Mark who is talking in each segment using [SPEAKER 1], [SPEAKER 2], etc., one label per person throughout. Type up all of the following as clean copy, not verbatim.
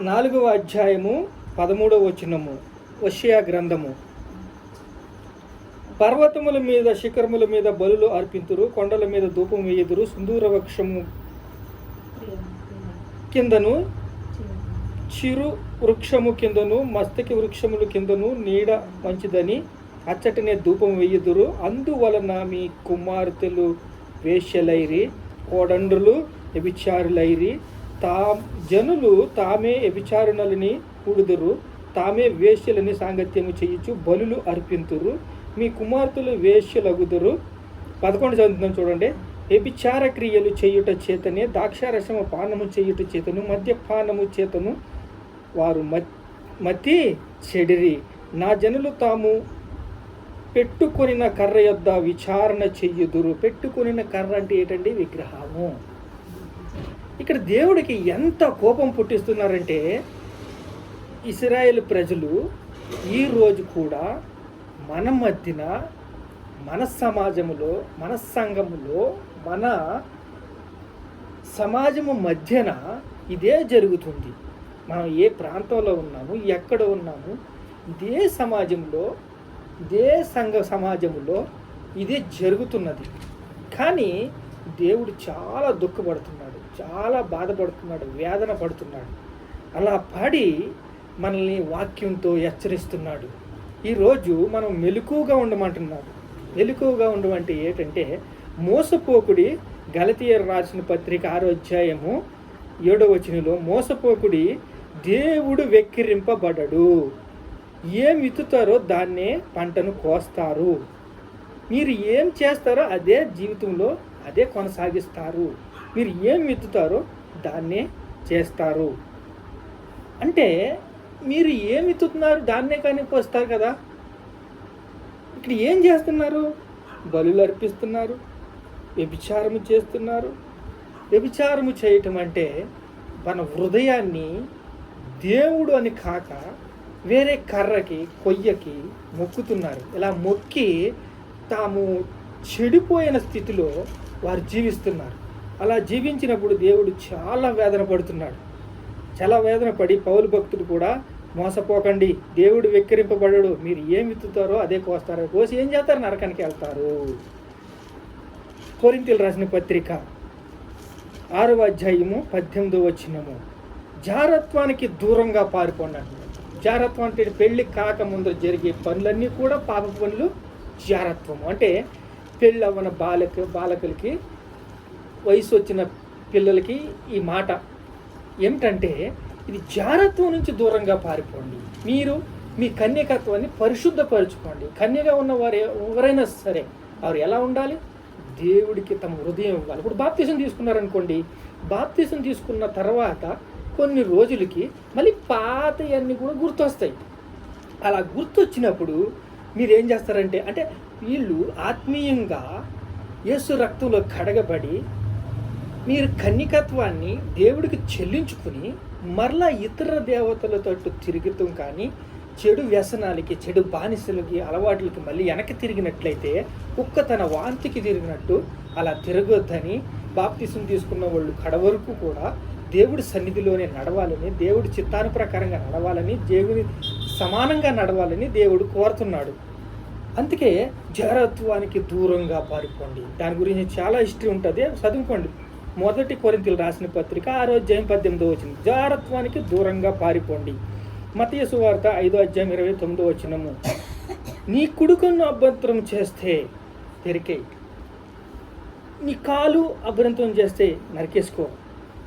[SPEAKER 1] 4వ అధ్యాయము 13వ వచనము. హోషేయ గ్రంథము. పర్వతముల మీద శిఖరముల మీద బలులు అర్పింతురు, కొండల మీద ధూపం వేయుదురు, సింధూర వృక్షము కిందను చిరు వృక్షము కిందను మస్తకి వృక్షముల కిందను నీడ మంచిదని అచ్చటనే ధూపం వేయుదురు. అందువలన మీ కుమార్తెలు వేశ్యలైరి, కోడండ్రులు వ్యభిచారులైరి. జనులు తామే వ్యభిచారులని కూడుదురు, తామే వేశ్యలని సాంగత్యము చేయుచు బలులు అర్పింతురు. మీ కుమార్తెలు వేశ్యలగుదురు. 11 చదువుతున్నాం చూడండి. వ్యభిచార క్రియలు చేయుట చేతనే, ద్రాక్షారసము పానము చేయుట చేతను, మద్యపానము చేతను వారు మతి చెడిరి. నా జనులు తాము పెట్టుకొనిన కర్ర యొద్ద విచారణ చెయ్యుదురు. పెట్టుకొనిన కర్ర అంటే ఏంటండి? విగ్రహము. ఇక్కడ దేవుడికి ఎంత కోపం పుట్టిస్తున్నారంటే, ఇశ్రాయేలు ప్రజలు ఈరోజు కూడా మన మధ్యన, మన సమాజములో, మన సంఘములో, మన సమాజము మధ్యన ఇదే జరుగుతుంది. మనం ఏ ప్రాంతంలో ఉన్నాము, ఎక్కడ ఉన్నాము, ఇదే సమాజంలో, ఇదే సంఘ సమాజంలో ఇదే జరుగుతున్నది. కానీ దేవుడు చాలా దుఃఖపడుతున్నాడు, చాలా బాధపడుతున్నాడు, వేదన పడుతున్నాడు. అలా పడి మనల్ని వాక్యంతో హెచ్చరిస్తున్నాడు. ఈరోజు మనం మెలకువగా ఉండమంటున్నాడు. మెలకువగా ఉండమంటే ఏంటంటే, మోసపోకుడి. గలతీయులకు రాసిన పత్రిక 6వ అధ్యాయము 7వ వచనంలో, మోసపోకుడి, దేవుడు వెక్కిరింపబడడు. ఏం విత్తుతారో దాన్నే పంటను కోస్తారు. మీరు ఏం చేస్తారో అదే జీవితంలో అదే కొనసాగిస్తారు. మీరు ఏం విత్తుతారో దాన్నే చేస్తారు. అంటే మీరు ఏం విత్తుతున్నారు దాన్నే కానీ కోస్తారు కదా. ఇక్కడ ఏం చేస్తున్నారు? బలులు అర్పిస్తున్నారు, వ్యభిచారము చేస్తున్నారు. వ్యభిచారము చేయటం అంటే మన హృదయాన్ని దేవుడు అని కాక వేరే కర్రకి, కొయ్యకి మొక్కుతున్నారు. ఇలా మొక్కి తాము చెడిపోయిన స్థితిలో వారు జీవిస్తున్నారు. అలా జీవించినప్పుడు దేవుడు చాలా వేదన పడుతున్నాడు. చాలా వేదన పడి పౌలు భక్తుడు కూడా, మోసపోకండి, దేవుడు వెక్కిరింపబడడు, మీరు ఏం విత్తుతారో అదే కోస్తారు. కోసి ఏం చేస్తారు? నరకానికి వెళ్తారు. కొరింథీయులకు రాసిన పత్రిక 6వ అధ్యాయము 18వ వచనము, జారత్వానికి దూరంగా పారిపోండి. జారత్వం అంటే పెళ్లి కాకముందు జరిగే పనులన్నీ కూడా పాప పనులు. జారత్వము అంటే పెళ్ళి అవ్వన బాలకులకి, వయసు వచ్చిన పిల్లలకి ఈ మాట ఏమిటంటే, ఇది జారత్వం నుంచి దూరంగా పారిపోండి. మీరు మీ కన్యకత్వాన్ని పరిశుద్ధపరచుకోండి. కన్యగా ఉన్నవారు ఎవరైనా సరే వారు ఎలా ఉండాలి? దేవుడికి తమ హృదయం ఇవ్వాలి. ఇప్పుడు బాప్తిసం తీసుకున్నారనుకోండి, బాప్తిసం తీసుకున్న తర్వాత కొన్ని రోజులకి మళ్ళీ పాతయన్నీ కూడా గుర్తొస్తాయి. అలా గుర్తొచ్చినప్పుడు మీరు ఏం చేస్తారంటే, అంటే వీళ్ళు ఆత్మీయంగా యేసు రక్తంలో కడగబడి మీరు కన్యకత్వాన్ని దేవుడికి చెల్లించుకుని మరలా ఇతర దేవతలతో తిరుగుతాం. కానీ చెడు వ్యసనాలకి, చెడు బానిసలకి, అలవాట్లకి మళ్ళీ వెనక్కి తిరిగినట్లయితే కుక్క తన వాంతికి తిరిగినట్టు అలా తిరగొద్దని, బాప్తిసం తీసుకున్న వాళ్ళు కడవరకు కూడా దేవుడి సన్నిధిలోనే నడవాలని, దేవుడి చిత్తాను ప్రకారంగా నడవాలని, దేవుని సమానంగా నడవాలని దేవుడు కోరుతున్నాడు. అందుకే జారత్వానికి దూరంగా పారిపోండి. దాని గురించి చాలా హిస్టరీ ఉంటుంది, చదువుకోండి. 1 కొరింథీయులకు రాసిన పత్రిక 6వ అధ్యాయం 18వ వచనం, జారత్వానికి దూరంగా పారిపోండి. మత్తయి సువార్త 5వ అధ్యాయం 29వ వచనము, నీ కుడుకను అభ్యంతరం చేస్తే తెరికేయి, నీ కాలు అభ్యంతరం చేస్తే నరికేసుకో,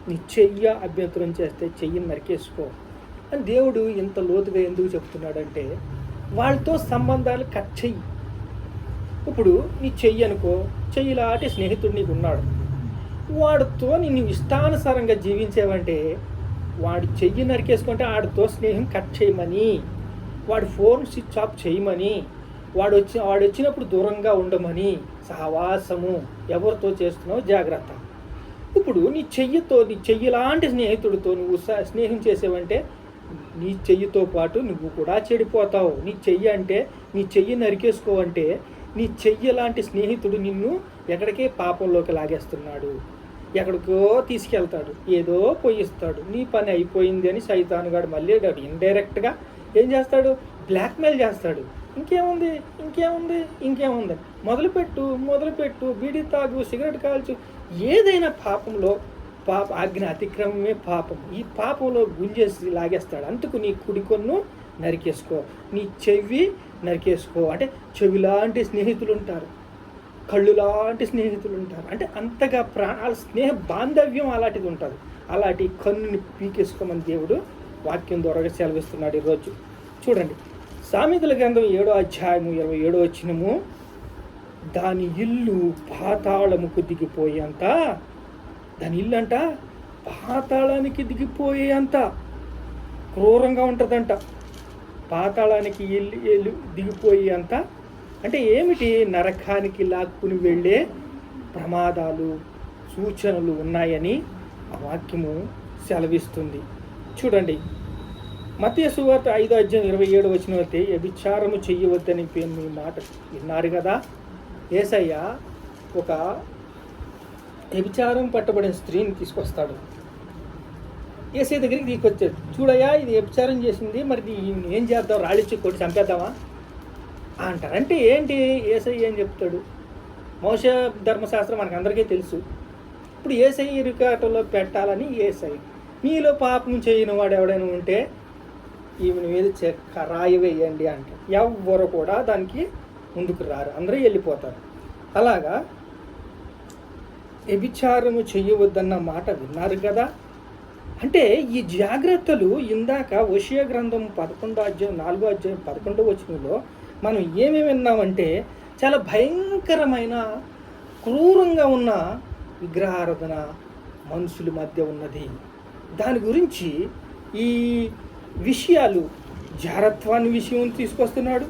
[SPEAKER 1] నీ చెయ్య అభ్యంతరం చేస్తే చెయ్యిని నరికేసుకో అని దేవుడు ఇంత లోతుగా ఎందుకు చెప్తున్నాడంటే, వాళ్ళతో సంబంధాలు కట్ చెయ్యి. ఇప్పుడు నీ చెయ్యి అనుకో, చెయ్యిలాంటి స్నేహితుడు నీకు ఉన్నాడు, వాడితో నేను ఇష్టానుసారంగా జీవించేవంటే వాడి చెయ్యి నరికేసుకుంటే వాడితో స్నేహం కట్ చేయమని, వాడి ఫోన్ స్విచ్ ఆఫ్ చేయమని, వాడు వచ్చినప్పుడు దూరంగా ఉండమని, సహవాసము ఎవరితో చేస్తున్నావు జాగ్రత్త. ఇప్పుడు నీ చెయ్యి లాంటి స్నేహితుడితో నువ్వు స్నేహం చేసేవంటే నీ చెయ్యితో పాటు నువ్వు కూడా చెడిపోతావు. నీ చెయ్యి అంటే నీ చెయ్యి నరికేసుకోవంటే నీ చెయ్యి లాంటి స్నేహితుడు నిన్ను ఎక్కడికే పాపంలోకి లాగేస్తున్నాడు. ఎక్కడికో తీసుకెళ్తాడు, ఏదో పోయిస్తాడు, నీ పని అయిపోయింది అని సైతానుగాడు మళ్ళీ ఇండైరెక్ట్గా ఏం చేస్తాడు, బ్లాక్మెయిల్ చేస్తాడు. ఇంకేముంది ఇంకేముంది ఇంకేముంది, మొదలుపెట్టు, బీడీ తాగు, సిగరెట్ కాల్చు, ఏదైనా పాపంలో ఆజ్ఞ అతిక్రమమే పాపం. ఈ పాపంలో గుంజేసి లాగేస్తాడు. అందుకు నీ కుడి కొన్ను నరికేసుకో, నీ చెవి నరికేసుకో. అంటే చెవి లాంటి స్నేహితులు ఉంటారు, కళ్ళు లాంటి స్నేహితులు ఉంటారు. అంటే అంతగా ప్రాణాల స్నేహ బాంధవ్యం అలాంటిది ఉంటుంది. అలాంటి కన్నుని పీకేసుకోమని దేవుడు వాక్యం ద్వారా సెలవిస్తున్నాడు ఈరోజు. చూడండి, సామెతల గ్రంథం 7వ అధ్యాయము 27వ వచనము, దాని ఇల్లు పాతాళముకు దిగిపోయేంత, దాని ఇల్లు అంట పాతాళానికి దిగిపోయేంత క్రూరంగా ఉంటుందంట. పాతాళానికి ఇల్లు దిగిపోయేంత అంటే ఏమిటి, నరకానికి లాక్కుని వెళ్ళే ప్రమాదాలు, సూచనలు ఉన్నాయని ఆ వాక్యము సెలవిస్తుంది. చూడండి, మత్తయి సువార్త 5వ అధ్యాయం 27వ వచనం అయితే, వ్యభిచారము చెయ్యవద్దని మీ మాట విన్నారు కదా. యేసయ్య ఒక వ్యభిచారం పట్టబడిన స్త్రీని తీసుకొస్తాడు. యేసయ్య దగ్గరికి తీసుకొచ్చాడు. చూడయ్యా, ఇది వ్యభిచారం చేసింది, మరి ఏం చేద్దాం, రాళ్ళిచ్చి కొట్టి చంపేద్దామా అంటారు. అంటే ఏంటి, యేసయ్య ఏం చెప్తాడు, మోషే ధర్మశాస్త్రం మనకు అందరికీ తెలుసు. ఇప్పుడు యేసయ్య ఇరుకాటలో పెట్టాలని యేసయ్య, మీలో పాపం చేయని వాడు ఎవడైనా ఉంటే ఈమెను మీద రాయి వేయండి అంటారు. ఎవ్వరు కూడా దానికి ముందుకు రారు, అందరూ వెళ్ళిపోతారు. అలాగా వ్యభిచారము చెయ్యవద్దన్న మాట విన్నారు కదా. అంటే ఈ జాగ్రత్తలు ఇందాక హోషేయ గ్రంథం 11వ అధ్యాయం 4వ అధ్యాయం 11వ వచనంలో మనం ఏమేమి విన్నామంటే, చాలా భయంకరమైన క్రూరంగా ఉన్న విగ్రహారాధన మనుషుల మధ్య ఉన్నది. దాని గురించి ఈ విషయాలు, జారత్వాన్ని విషయం తీసుకొస్తున్నాడు.